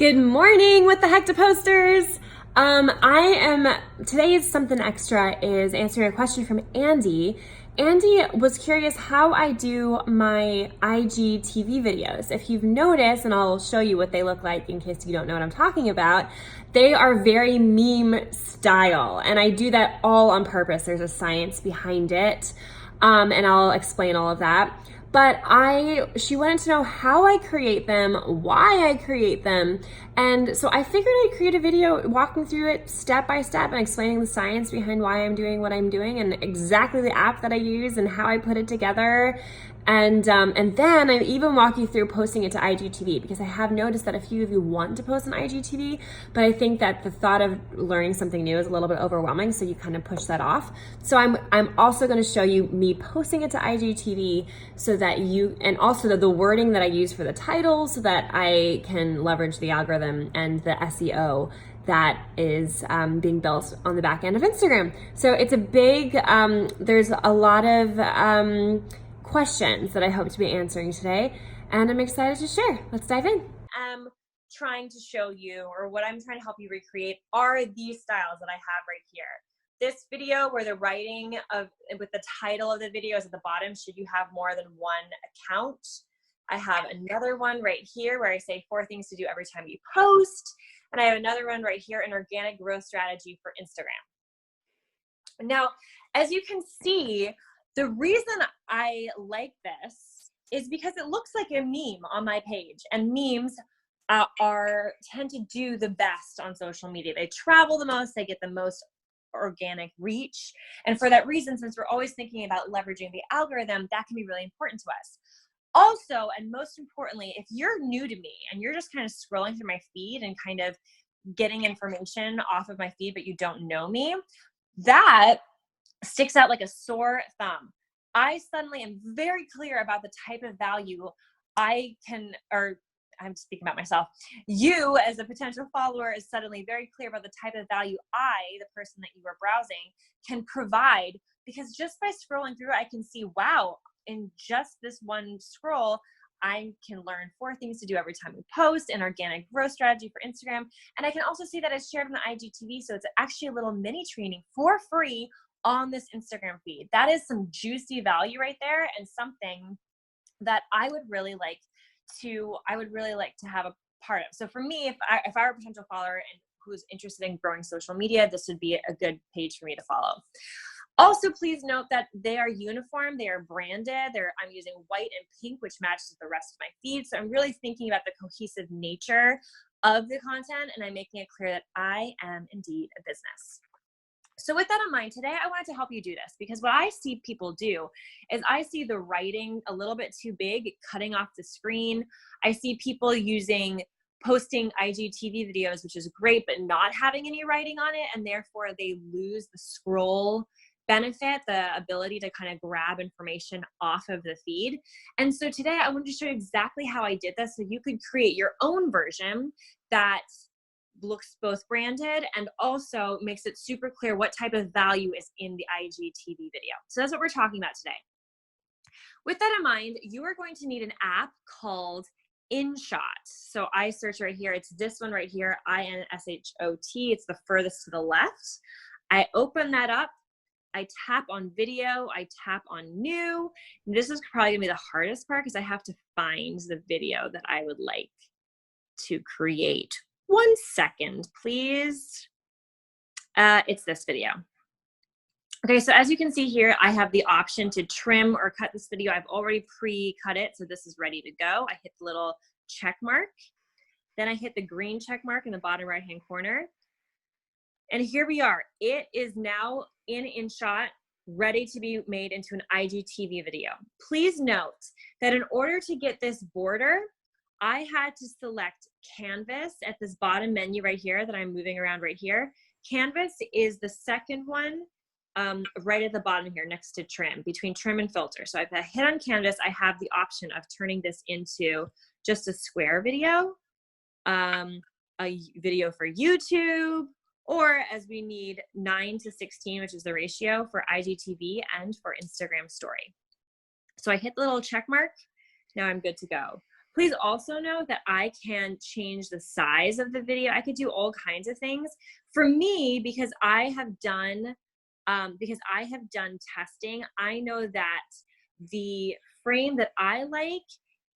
Good morning, what the heck to posters? Today's something extra is answering a question from Andy. Andy was curious how I do my IGTV videos. If you've noticed, and I'll show you what they look like in case you don't know what I'm talking about, they are very meme style, and I do that all on purpose. There's a science behind it, and I'll explain all of that. But she wanted to know how I create them, why I create them. And so I figured I'd create a video walking through it step by step and explaining the science behind why I'm doing what I'm doing and exactly the app that I use and how I put it together. And then I even walk you through posting it to IGTV, because I have noticed that a few of you want to post on IGTV, but I think that the thought of learning something new is a little bit overwhelming, so you kind of push that off. So I'm also going to show you me posting it to IGTV so that and also the wording that I use for the title so that I can leverage the algorithm and the SEO that is being built on the back end of Instagram. So it's a big, there's a lot of questions that I hope to be answering today, and I'm excited to share. Let's dive in. I'm trying to show you, or what I'm trying to help you recreate, are these styles that I have right here. This video where the writing with the title of the video is at the bottom, should you have more than one account. I have another one right here where I say 4 things to do every time you post, and I have another one right here, an organic growth strategy for Instagram. Now, as you can see, the reason I like this is because it looks like a meme on my page, and memes tend to do the best on social media. They travel the most, they get the most organic reach, and for that reason, since we're always thinking about leveraging the algorithm, that can be really important to us. Also, and most importantly, if you're new to me and you're just kind of scrolling through my feed and kind of getting information off of my feed, but you don't know me, that sticks out like a sore thumb. I suddenly am very clear about the type of value I can, or I'm speaking about myself, you as a potential follower is suddenly very clear about the type of value I, the person that you are browsing, can provide, because just by scrolling through, I can see, wow, in just this one scroll, I can learn 4 things to do every time we post, an organic growth strategy for Instagram. And I can also see that it's shared on the IGTV. So it's actually a little mini training for free on this Instagram feed. That is some juicy value right there, and something that I would really like to have a part of. So for me, if I were a potential follower and who's interested in growing social media, this would be a good page for me to follow. Also, please note that they are uniform, they are branded. I'm using white and pink, which matches the rest of my feed. So I'm really thinking about the cohesive nature of the content, and I'm making it clear that I am indeed a business. So with that in mind, today I wanted to help you do this, because what I see people do is I see the writing a little bit too big, cutting off the screen. I see people posting IGTV videos, which is great, but not having any writing on it, and therefore they lose the scroll benefit, the ability to kind of grab information off of the feed. And so today I wanted to show you exactly how I did this so you could create your own version that looks both branded and also makes it super clear what type of value is in the IGTV video. So that's what we're talking about today. With that in mind, you are going to need an app called InShot. So I search right here. It's this one right here, InShot. It's the furthest to the left. I open that up. I tap on video. I tap on new. And this is probably gonna be the hardest part, because I have to find the video that I would like to create. 1 second, please. It's this video. Okay, so as you can see here, I have the option to trim or cut this video. I've already pre-cut it, so this is ready to go. I hit the little check mark. Then I hit the green check mark in the bottom right-hand corner. And here we are. It is now in InShot, ready to be made into an IGTV video. Please note that in order to get this border, I had to select Canvas at this bottom menu right here that I'm moving around right here. Canvas is the second one right at the bottom here next to trim, between trim and filter. So if I hit on Canvas, I have the option of turning this into just a square video, a video for YouTube, or as we need 9:16, which is the ratio for IGTV and for Instagram story. So I hit the little check mark. Now I'm good to go. Please also know that I can change the size of the video. I could do all kinds of things. For me, because I have done testing, I know that the frame that I like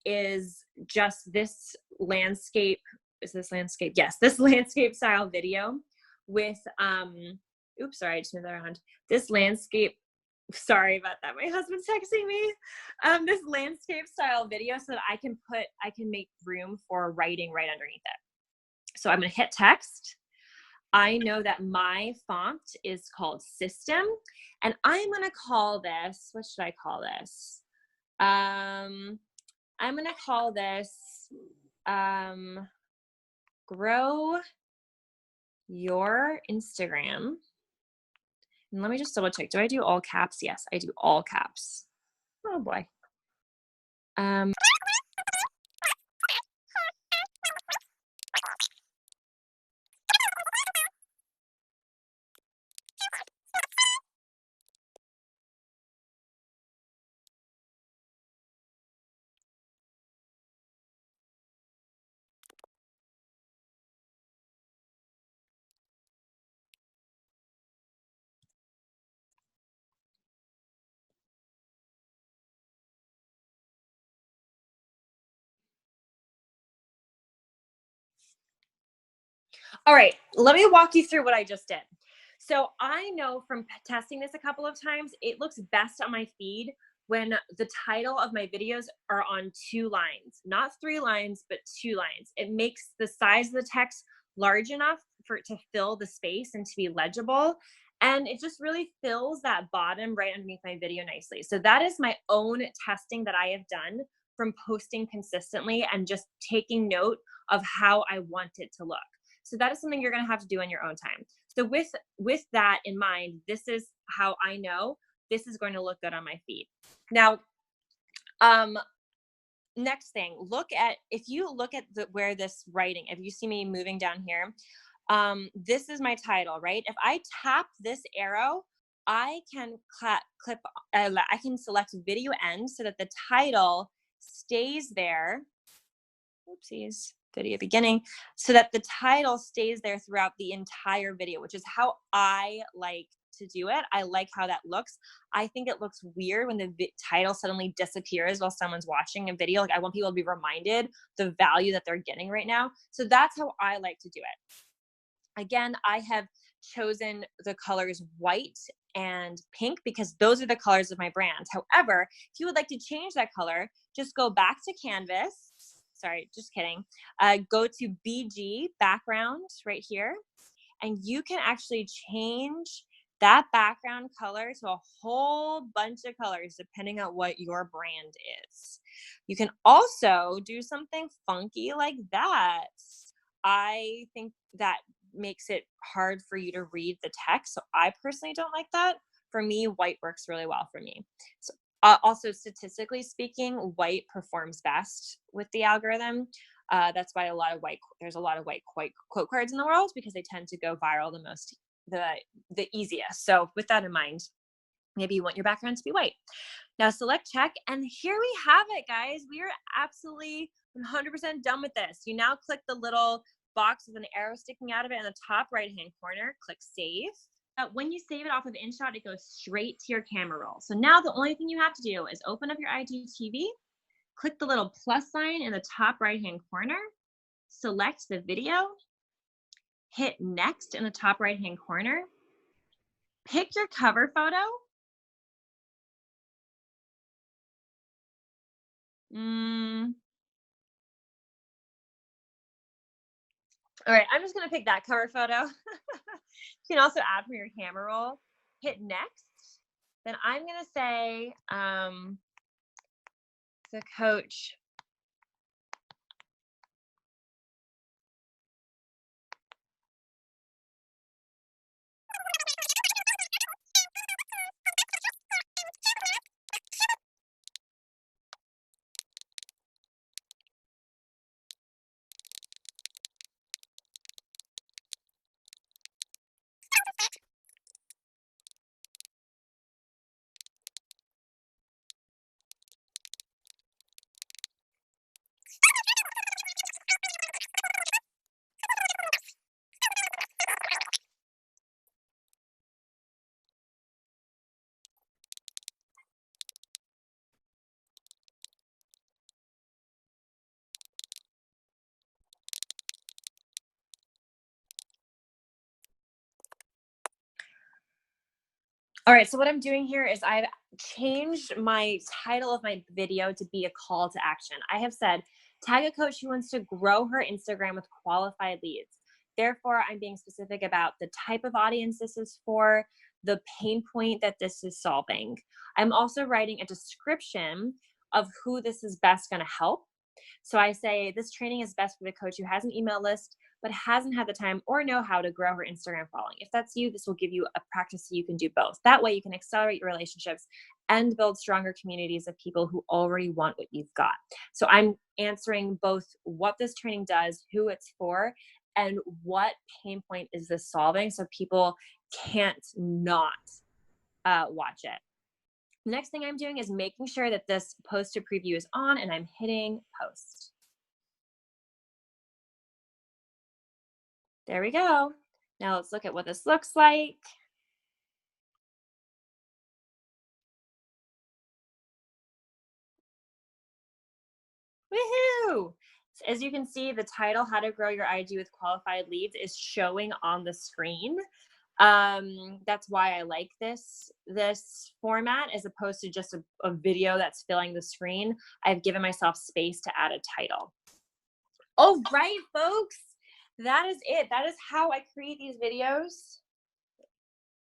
is just this landscape. Is this landscape? Yes, this landscape style video with oops, sorry, I just moved that around. This landscape, sorry about that. My husband's texting me. This landscape style video so that I can make room for writing right underneath it. So I'm gonna hit text. I know that my font is called System, and I'm gonna call this, what should I call this? I'm gonna call this Grow Your Instagram. And let me just double check. Do I do all caps? Yes, I do all caps. Oh boy. All right, let me walk you through what I just did. So I know from testing this a couple of times, it looks best on my feed when the title of my videos are on 2 lines, not 3 lines, but 2 lines. It makes the size of the text large enough for it to fill the space and to be legible. And it just really fills that bottom right underneath my video nicely. So that is my own testing that I have done from posting consistently and just taking note of how I want it to look. So that is something you're going to have to do on your own time. So with that in mind, this is how I know this is going to look good on my feed. Now, next thing, if you look at where this writing, if you see me moving down here, this is my title, right? If I tap this arrow, I can I can select video end so that the title stays there. Oopsies, video beginning, so that the title stays there throughout the entire video, which is how I like to do it. I like how that looks. I think it looks weird when the title suddenly disappears while someone's watching a video. Like, I want people to be reminded the value that they're getting right now. So that's how I like to do it. Again, I have chosen the colors white and pink because those are the colors of my brand. However, if you would like to change that color, just go back to Canvas. Sorry, just kidding. Go to BG background right here, and you can actually change that background color to a whole bunch of colors depending on what your brand is. You can also do something funky like that. I think that makes it hard for you to read the text. So I personally don't like that. For me, white works really well for me. So also, statistically speaking, white performs best with the algorithm. That's why there's a lot of white quote cards in the world, because they tend to go viral the easiest. So with that in mind, maybe you want your background to be white. Now select check, and here we have it, guys. We are absolutely 100% done with this. You now click the little box with an arrow sticking out of it in the top right-hand corner, click save. When you save it off of InShot, it goes straight to your camera roll. So now the only thing you have to do is open up your IGTV, click the little plus sign in the top right-hand corner, select the video, hit next in the top right-hand corner, pick your cover photo. All right, I'm just gonna pick that cover photo. You can also add from your camera roll. Hit next. Then I'm gonna say the coach All right, so what I'm doing here is I've changed my title of my video to be a call to action. I have said, tag a coach who wants to grow her Instagram with qualified leads. Therefore, I'm being specific about the type of audience this is for, the pain point that this is solving. I'm also writing a description of who this is best going to help. So I say this training is best for the coach who has an email list but hasn't had the time or know how to grow her Instagram following. If that's you, this will give you a practice so you can do both. That way you can accelerate your relationships and build stronger communities of people who already want what you've got. So I'm answering both what this training does, who it's for, and what pain point is this solving so people can't not watch it. The next thing I'm doing is making sure that this post to preview is on and I'm hitting post. There we go. Now let's look at what this looks like. Woohoo! As you can see, the title, How to Grow Your IG with Qualified Leads, is showing on the screen. That's why I like this format as opposed to just a video that's filling the screen. I've given myself space to add a title. All right, folks, that is it. That is how I create these videos.